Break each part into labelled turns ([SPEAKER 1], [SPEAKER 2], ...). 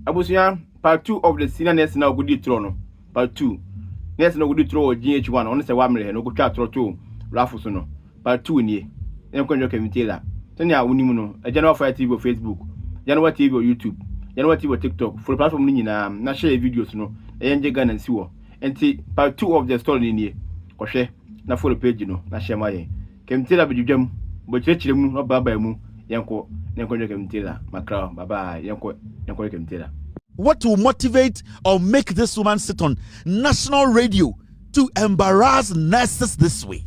[SPEAKER 1] Abusia, part 2 of the senior nurse now good throw. Part 2. Nurse no good throw GH1 on Serwaa Amihere no go chat throw to Raffles no. Part 2 ni. Em konjo kemtela. Senya unimu no. A general fire TV Facebook. General TV YouTube. General TV TikTok. For platform ni nyina na share videos no. Enje Ghana nsi wo. Enti part 2 of the story ni. Kohwe na follow page no na share maye. Kemtela bidwam. Bo chirechire mu no baba mu. Yenko kemtela. Makra baba yenko kemtela.
[SPEAKER 2] What will motivate or make this woman sit on national radio to embarrass nurses this way?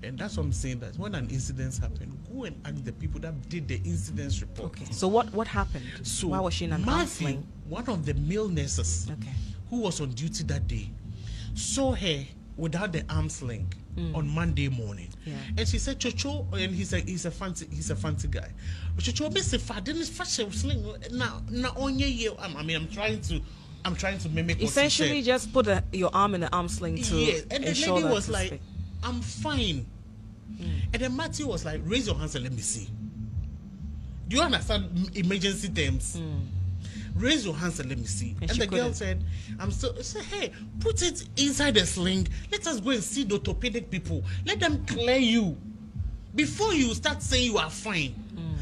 [SPEAKER 3] And that's what I'm saying, that when an incident happened, go and ask the people that did the incident report.
[SPEAKER 4] Okay. So what happened?
[SPEAKER 3] So
[SPEAKER 4] why was she in an
[SPEAKER 3] Matthew, one of the male nurses, who was on duty that day, saw her without the arms link on Monday morning, and she said, "Chocho," and he's a fancy guy. But Chocho, Miss, if I didn't fashion sling now on your I mean, I'm trying to mimic.
[SPEAKER 4] Essentially, just put your arm in the arm sling to.
[SPEAKER 3] Yeah, and the lady was like, "I'm fine," and then Matthew was like, "Raise your hands and let me see." Do you understand emergency terms? Raise your hands and let me see. And the girl said, "I'm so." I said, "Hey, put it inside the sling. Let us go and see the orthopedic people. Let them clear you before you start saying you are fine."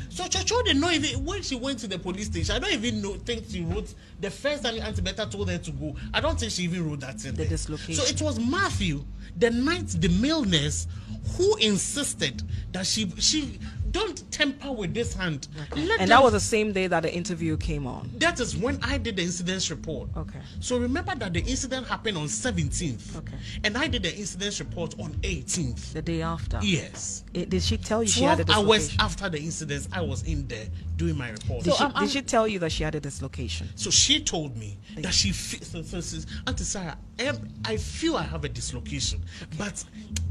[SPEAKER 3] So Chocho didn't know even when she went to the police station. I don't even think she wrote the first time Auntie Betta told her to go. I don't think she even wrote that in
[SPEAKER 4] the dislocation.
[SPEAKER 3] So it was Matthew, the male nurse, who insisted that she don't tamper with this hand.
[SPEAKER 4] Okay. And that was the same day that the interview came on.
[SPEAKER 3] That is when I did the incident report.
[SPEAKER 4] Okay.
[SPEAKER 3] So remember that the incident happened on 17th.
[SPEAKER 4] Okay.
[SPEAKER 3] And I did the incident report on 18th.
[SPEAKER 4] The day after.
[SPEAKER 3] Yes.
[SPEAKER 4] Did she tell you she had a dislocation?
[SPEAKER 3] 12 hours after the incident, I was in there doing my report.
[SPEAKER 4] Did she tell you that she had a dislocation?
[SPEAKER 3] So she told me that she Auntie Sarah, I feel I have a dislocation, but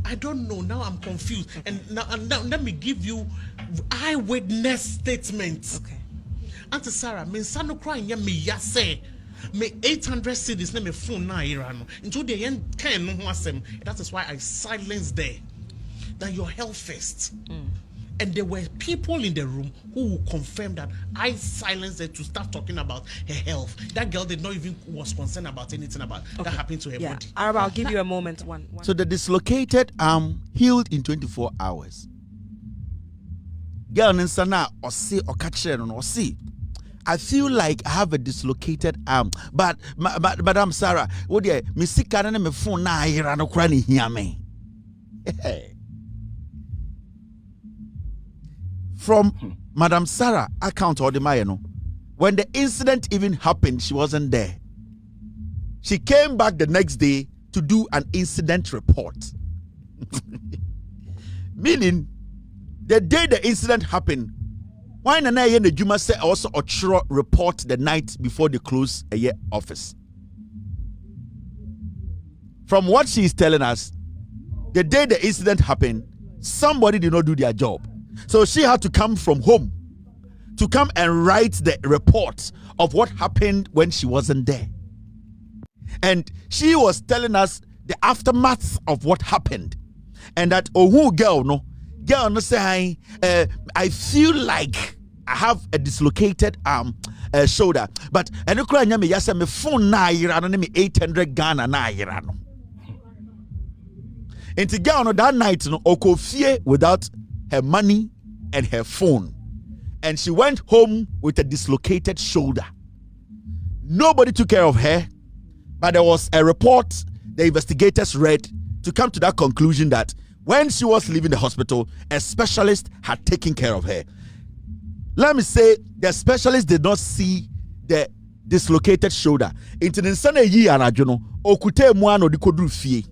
[SPEAKER 3] I don't know. Now I'm confused. And now let me give you eyewitness statements.
[SPEAKER 4] Okay.
[SPEAKER 3] Auntie Sarah, me sano crying ya me yase. Me 800 cedis na me phone na irano. Into the end 10 no asem. That is why I silenced there. That your health first. And there were people in the room who will confirm that I silenced her to start talking about her health. That girl did not even was concerned about anything about that happened to her body.
[SPEAKER 4] Arab, I'll give you a moment. One.
[SPEAKER 2] So the dislocated arm healed in 24 hours. Girl Ninsana or see or catch it or see. I feel like I have a dislocated arm, but Madam Sarah, what dear, me sick and me phone na ira no krani hear me. From Madam Sarah account or the Mayano, when the incident even happened, she wasn't there. She came back the next day to do an incident report. Meaning, the day the incident happened, why Nana Yene Juma said also a report the night before they close a year office. From what she is telling us, the day the incident happened, somebody did not do their job. So she had to come from home to come and write the report of what happened when she wasn't there. And she was telling us the aftermath of what happened. And that, girl no say, I feel like I have a dislocated shoulder. But and you cry me yasa me phone na irano me 800 Ghana na irano. And to girl no that night no okofie without her money and her phone. And she went home with a dislocated shoulder. Nobody took care of her, but there was a report the investigators read to come to that conclusion that when she was leaving the hospital, a specialist had taken care of her. Let me say, the specialist did not see the dislocated shoulder. Into the sana yi arajono, okute muano di kodru fie.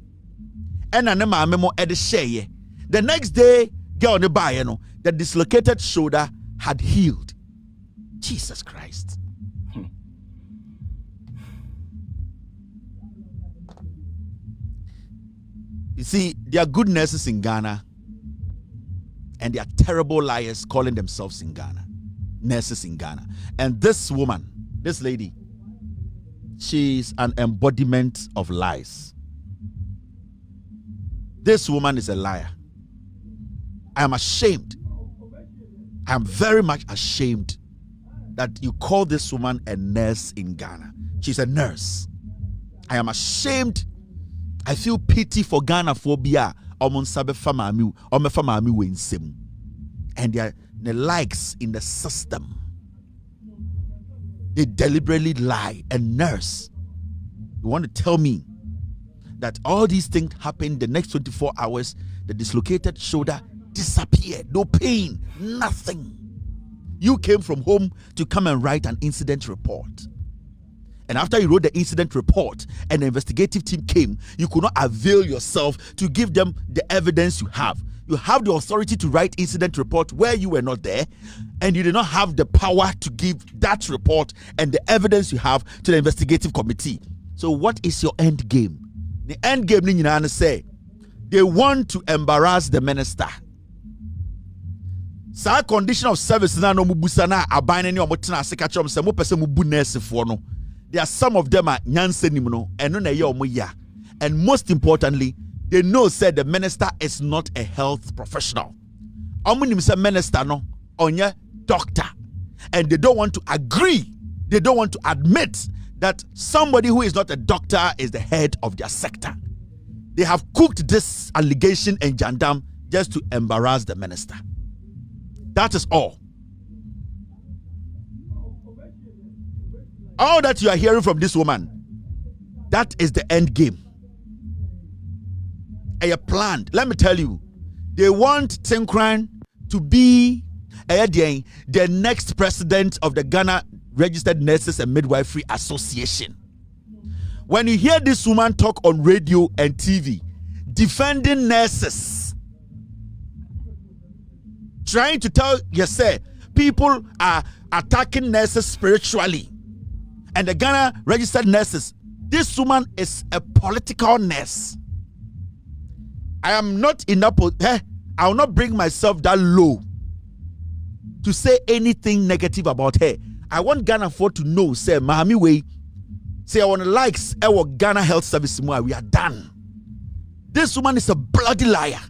[SPEAKER 2] Ena ne maame mo ede sheye. The next day, girl ne ba no, the dislocated shoulder had healed. Jesus Christ. You see, there are good nurses in Ghana, and there are terrible liars calling themselves in Ghana. Nurses in Ghana. And this woman, this lady, she's an embodiment of lies. This woman is a liar. I am ashamed I am very much ashamed that you call this woman a nurse in Ghana. She's a nurse. I am ashamed. I feel pity for Ghana phobia. And the likes in the system. They deliberately lie. A nurse. You want to tell me that all these things happen the next 24 hours, the dislocated shoulder disappeared, no pain, nothing. You came from home to come and write an incident report. And after you wrote the incident report and the investigative team came, you could not avail yourself to give them the evidence you have. You have the authority to write incident report where you were not there, and you did not have the power to give that report and the evidence you have to the investigative committee. So what is your end game? The end game, ni say, they want to embarrass the minister. Sa condition of service na no mubusa na aban ni omotena aseka chom se mo pese mo bu nurse fo no. There are some of them are nyansenim no eno na ye omo ya. And most importantly, they know said the minister is not a health professional. Omo nim say minister no onye doctor, and they don't want to agree. They don't want to admit that somebody who is not a doctor is the head of their sector. They have cooked this allegation in Jandam just to embarrass the minister. That is all. All that you are hearing from this woman, that is the end game. They are planned. Let me tell you, they want Tinkran to be the next president of the Ghana Registered Nurses and Midwifery Association. When you hear this woman talk on radio and TV, defending nurses, trying to tell yourself people are attacking nurses spiritually, and the Ghana Registered Nurses, this woman is a political nurse. I am not in that I will not bring myself that low to say anything negative about her. I want Ghana for to know, say, Mahami way, say, I want to likes our Ghana Health Service, we are done. This woman is a bloody liar.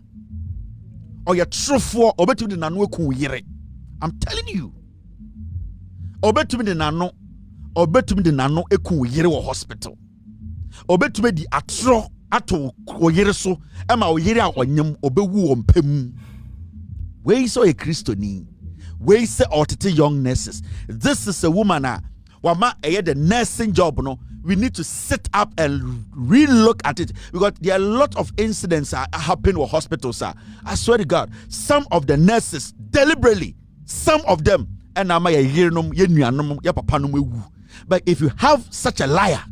[SPEAKER 2] Or you're true for, obetu de nano ku yere. I'm telling you. Obetu de nano eku yere wo hospital. Obetu me di atro ato oyere so, ema oyere a onyem obewu ompem. We so a Christoni. We say otete young nurses. This is a woman wama the nursing job no. We need to sit up and re-look at it, because there are a lot of incidents happen with hospitals. I swear to God, some of the nurses deliberately, some of them, but if you have such a liar,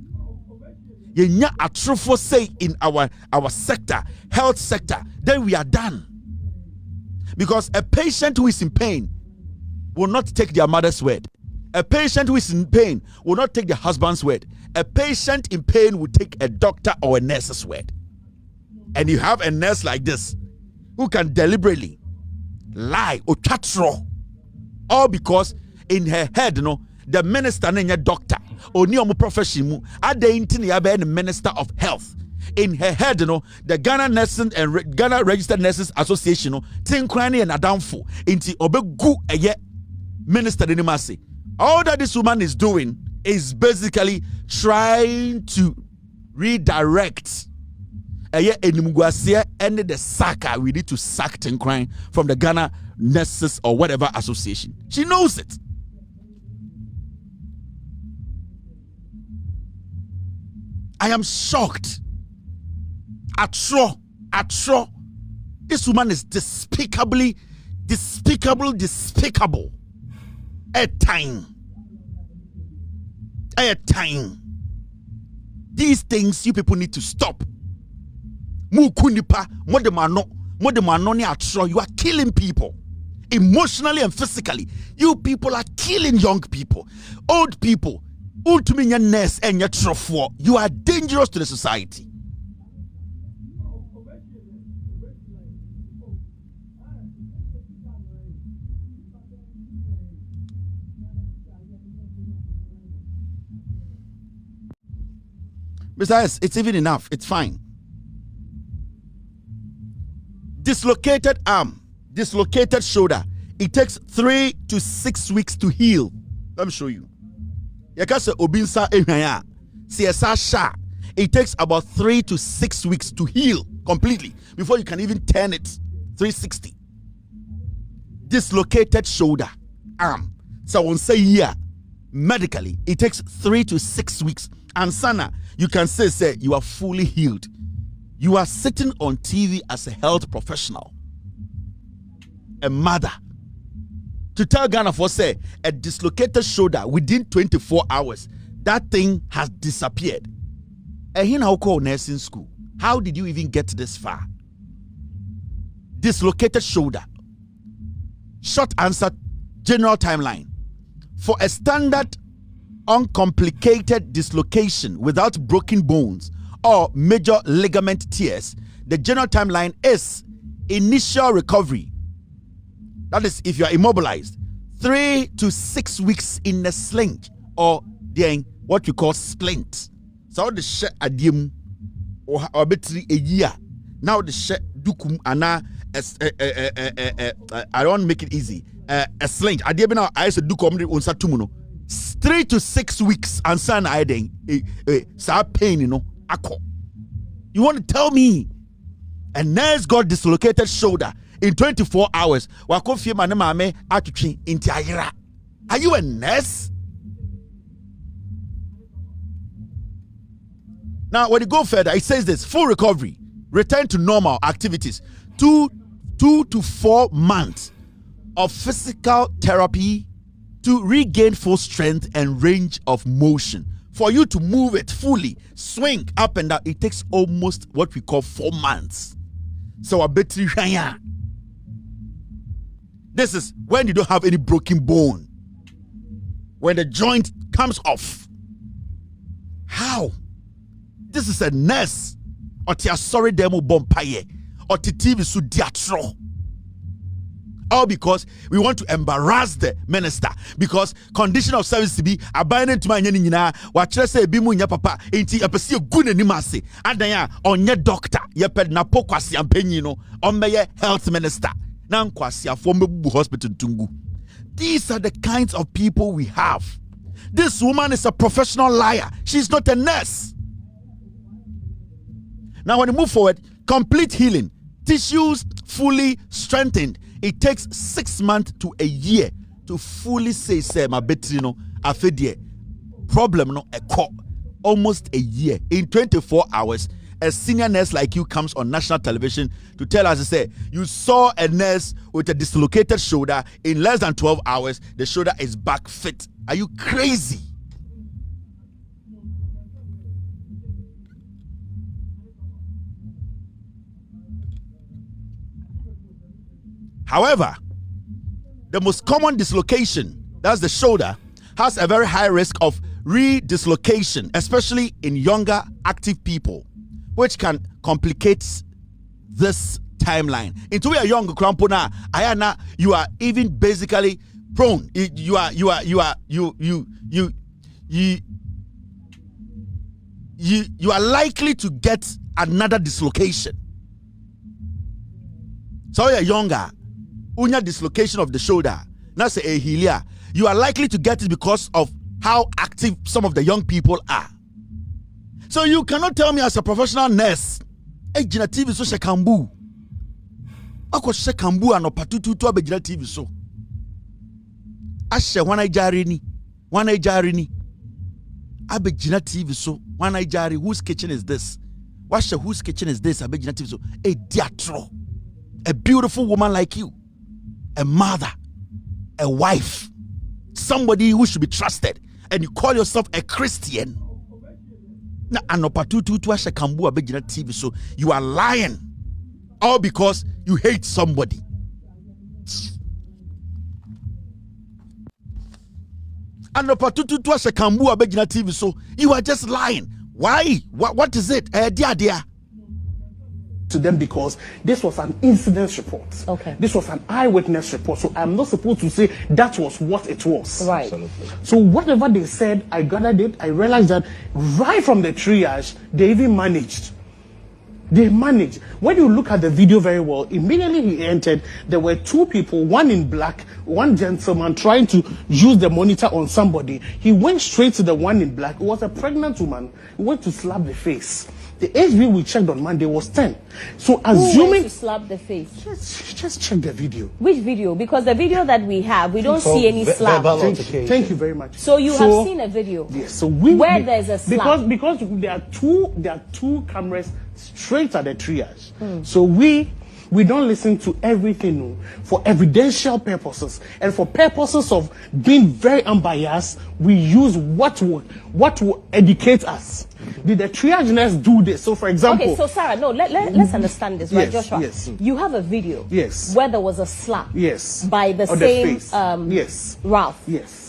[SPEAKER 2] you a truthful say in our sector, health sector, then we are done. Because a patient who is in pain will not take their mother's word. A patient who is in pain will not take their husband's word. A patient in pain will take a doctor or a nurse's word. And you have a nurse like this who can deliberately lie or chatro, all because in her head, the minister and your doctor or new profession are the minister of health. In her head, the Ghana Nursing and Ghana Registered Nurses Association, Tinkrani and Adamfo, into Obegu a minister in Masi. All that this woman is doing is basically trying to redirect and the sacker. We need to sack Tinkrani from the Ghana Nurses or whatever association. She knows it. I am shocked. Atro. This woman is despicable. At time. These things you people need to stop. Mukunipa, you are killing people. Emotionally and physically. You people are killing young people. Old people. Ultimate nurse and your trophy. You are dangerous to the society. Besides, it's even enough. It's fine. Dislocated arm, dislocated shoulder it takes 3 to 6 weeks to heal. Let me show you. Yakasa obinsa ehwanya. CSA sha. It takes about 3 to 6 weeks to heal completely before you can even turn it 360. Dislocated shoulder, arm. So on say here, medically, it takes 3 to 6 weeks. And Sana, you can say you are fully healed. You are sitting on TV as a health professional, a mother, to tell Ghana for say a dislocated shoulder within 24 hours, that thing has disappeared. And here now call nursing school. How did you even get this far? Dislocated shoulder. Short answer, general timeline. For a standard uncomplicated dislocation without broken bones or major ligament tears, the general timeline is initial recovery. That is, if you are immobilized, 3 to 6 weeks in a sling or then what you call splint. So the share adium or betri a year. Now the share dukum ana I don't make it easy. A sling. Adium now I said dukum unsa tumuno. 3 to 6 weeks and son I then sa pain ako. You want to tell me a nurse got dislocated shoulder in 24 hours? Wakofie mane mame atutwe inti ayira. Are you a nurse? Now, when you go further, it says this: full recovery, return to normal activities, 2 to 4 months of physical therapy to regain full strength and range of motion. For you to move it fully, swing up and down, it takes almost what we call 4 months. So a bit this is when you don't have any broken bone, when the joint comes off. How? This is a nurse or tia sorry demo bompaye or TV su diatro. All because we want to embarrass the minister, because condition of service to be abandoned to my nyina what say bimu nya papa enti apesi egune ni mase adanya onye doctor yeped na pokwasi ampanyi no omeye health minister na nkwasi afo mebubu hospital tungu. These are the kinds of people we have. This woman is a professional liar. She's not a nurse. Now, when you move forward, complete healing, tissues fully strengthened. It takes 6 months to a year to fully say my betrino afedie problem no echo almost a year. In 24 hours, a senior nurse like you comes on national television to tell us to say you saw a nurse with a dislocated shoulder. In less than 12 hours, the shoulder is back fit. Are you crazy? However, the most common dislocation, that's the shoulder, has a very high risk of re-dislocation, especially in younger active people, which can complicate this timeline. Into we are young, Krampona, Ayana, you are even basically prone. You are likely to get another dislocation. So you're younger. Unya dislocation of the shoulder. Now say a healia. You are likely to get it because of how active some of the young people are. So you cannot tell me as a professional nurse, hey, Gina TV so shekambu. Ako shekambu ano patutu to abe Gina TV so. Ashe wana ijari ni. Abe Gina TV so wana ijari. Whose kitchen is this? Washe whose kitchen is this? Abe Gina TV so. A diatro. A beautiful woman like you. A mother, a wife, somebody who should be trusted, and you call yourself a Christian. So you are lying, all because you hate somebody. So you are just lying. Why? What is it? Dear.
[SPEAKER 3] To them, because this was an incident report.
[SPEAKER 5] Okay.
[SPEAKER 3] This was an eyewitness report. So I'm not supposed to say that was what it was.
[SPEAKER 5] Right.
[SPEAKER 3] Absolutely. So whatever they said, I gathered it. I realized that right from the triage, they even managed They manage. When you look at the video very well, immediately he entered, there were two people, one in black, one gentleman trying to use the monitor on somebody. He went straight to the one in black. It was a pregnant woman. He went to slap the face. The HB we checked on Monday was 10. So assuming...
[SPEAKER 5] Who went to slap the face?
[SPEAKER 3] Just check the video.
[SPEAKER 5] Which video? Because the video that we have, we don't see any slap.
[SPEAKER 3] Thank you very much.
[SPEAKER 5] So you have seen a video?
[SPEAKER 3] Yes. So
[SPEAKER 5] where there's a slap?
[SPEAKER 3] Because there are two cameras straight at the triage. So we don't listen to everything for evidential purposes and for purposes of being very unbiased. We use what will educate us. Did the triage nurse do this? So, for example,
[SPEAKER 5] okay. So, Sarah, no, let's understand this, right,
[SPEAKER 3] yes,
[SPEAKER 5] Joshua?
[SPEAKER 3] Yes.
[SPEAKER 5] You have a video.
[SPEAKER 3] Yes.
[SPEAKER 5] Where there was a slap.
[SPEAKER 3] Yes.
[SPEAKER 5] By the same.
[SPEAKER 3] Yes.
[SPEAKER 5] Ralph.
[SPEAKER 3] Yes.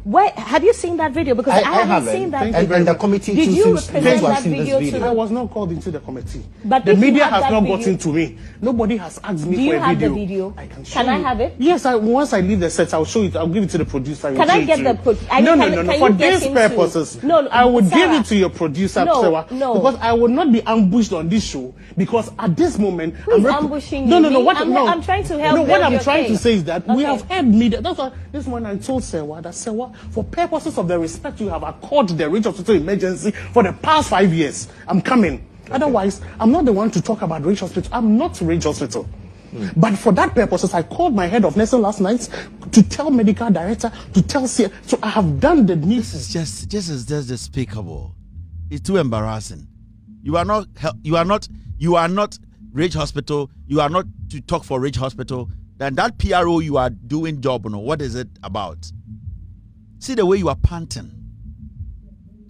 [SPEAKER 5] Where have you seen that video? Because I haven't seen that video.
[SPEAKER 6] And the committee
[SPEAKER 5] did you represent that
[SPEAKER 6] video
[SPEAKER 5] video to
[SPEAKER 3] I was not called into the committee.
[SPEAKER 5] But
[SPEAKER 3] the media has not gotten to me. Nobody has asked me for a video.
[SPEAKER 5] Do you have the video?
[SPEAKER 3] I can show you.
[SPEAKER 5] I have it?
[SPEAKER 3] Yes, once I leave the set, I'll show it. I'll give it to the producer.
[SPEAKER 5] Can I get the
[SPEAKER 3] No. For these purposes, I would give it to your producer, Serwaa.
[SPEAKER 5] No.
[SPEAKER 3] Because I would not be ambushed on this show. Because at this moment,
[SPEAKER 5] I'm ambushing you. I'm trying to help.
[SPEAKER 3] No, what I'm trying to say is that we have had media. That's why this one I told Serwaa that Serwaa, for purposes of the respect you have accorded the Ridge Hospital emergency for the past 5 years, I'm coming. Otherwise, I'm not the one to talk about Ridge Hospital. I'm not Ridge Hospital. But for that purposes, I called my head of nursing last night to tell medical director, to tell CA. So I have done the need.
[SPEAKER 2] This is just despicable. It's too embarrassing. You are not Ridge Hospital. You are not to talk for Ridge Hospital. Then that PRO you are doing job, what is it about? See the way you are panting.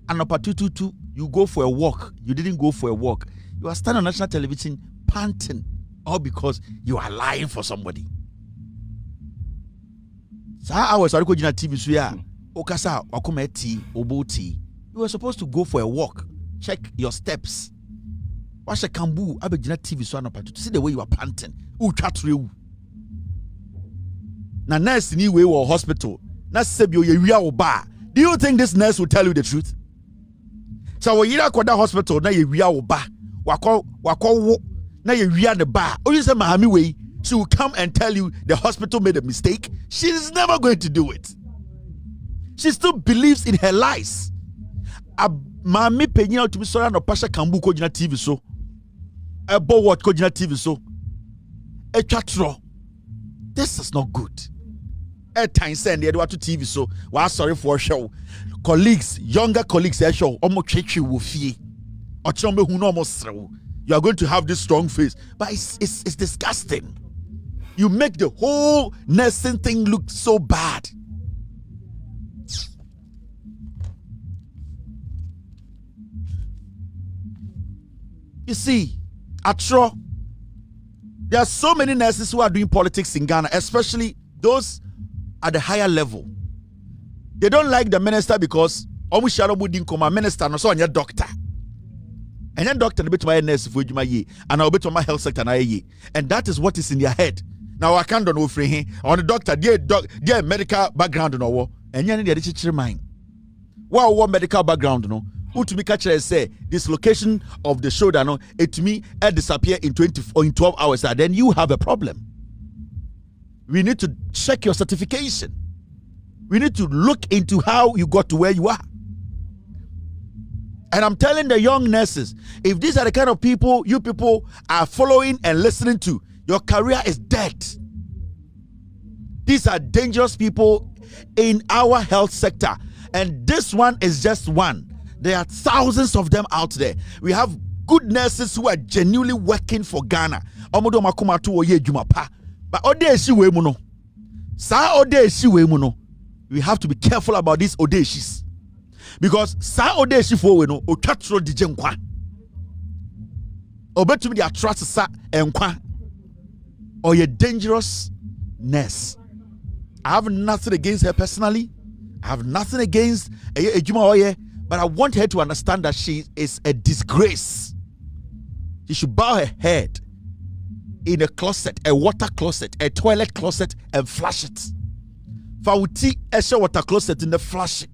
[SPEAKER 2] And up at 222, you go for a walk. You didn't go for a walk. You are standing on national television panting, all because you are lying for somebody. So I was already on TV. So yeah, okasa wakumeti oboti. You were supposed to go for a walk. Check your steps. Wash a kambu. Abegina TV. So to see the way you are panting. Uchatru. Na nurse ni we were hospital. Do you think this nurse will tell you the truth? So when you are at the hospital, now you are wako now you are the bar. Or you say Mahami way, she will come and tell you the hospital made a mistake. She is never going to do it. She still believes in her lies. Mami penya to be sorry no pasha kambu ko jina TV so. A bo what ko jina TV so. A chatro. This is not good. A time send the to TV so was sorry for a show. Colleagues, younger colleagues, a show almost check you will fee. Or chombe who almost you are going to have this strong face, but it's disgusting. You make the whole nursing thing look so bad. You see, Atro, there are so many nurses who are doing politics in Ghana, especially those at the higher level. They don't like the minister because almost minister no so on your doctor. And then doctor bit my nurse for you and I'll bet on my health sector and that is what is in their head. Now I can't know free him on the doctor, dear medical background no and you need the teacher mind. What medical background no? Who to me catch say dislocation of the shoulder no it to me disappear in 20 or in 12 hours then you have a problem. We need to check your certification. We need to look into how you got to where you are. And I'm telling the young nurses, if these are the kind of people you people are following and listening to, your career is dead. These are dangerous people in our health sector. And this one is just one. There are thousands of them out there. We have good nurses who are genuinely working for Ghana. But we have to be careful about these audacious. Because sa audacious for we no otwatro dije nkwa. Obetumi dia trust sa enkwa. Or a dangerous nurse. I have nothing against her personally. I have nothing against Ejuma Oye, but I want her to understand that she is a disgrace. She should bow her head in a closet, a water closet, a toilet closet, and flush it. Fauti esha water closet in the flush.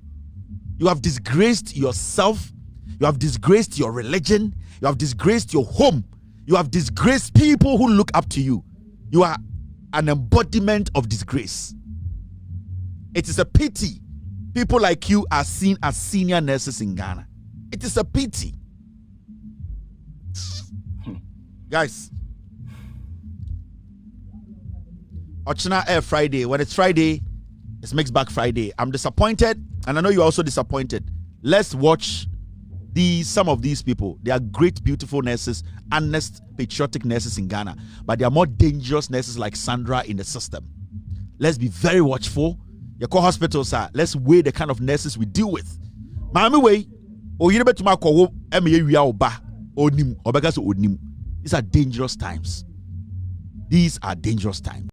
[SPEAKER 2] You have disgraced yourself. You have disgraced your religion. You have disgraced your home. You have disgraced people who look up to you. You are an embodiment of disgrace. It is a pity people like you are seen as senior nurses in Ghana. It is a pity. Guys, Ochina Air Friday. When it's Friday, it's Mixed Bag Friday. I'm disappointed, and I know you're also disappointed. Let's watch some of these people. They are great, beautiful nurses, honest, patriotic nurses in Ghana, but they are more dangerous nurses like Sandra in the system. Let's be very watchful. Your core hospitals are. Let's weigh the kind of nurses we deal with. Mami way, you better ma ko onim. These are dangerous times. These are dangerous times.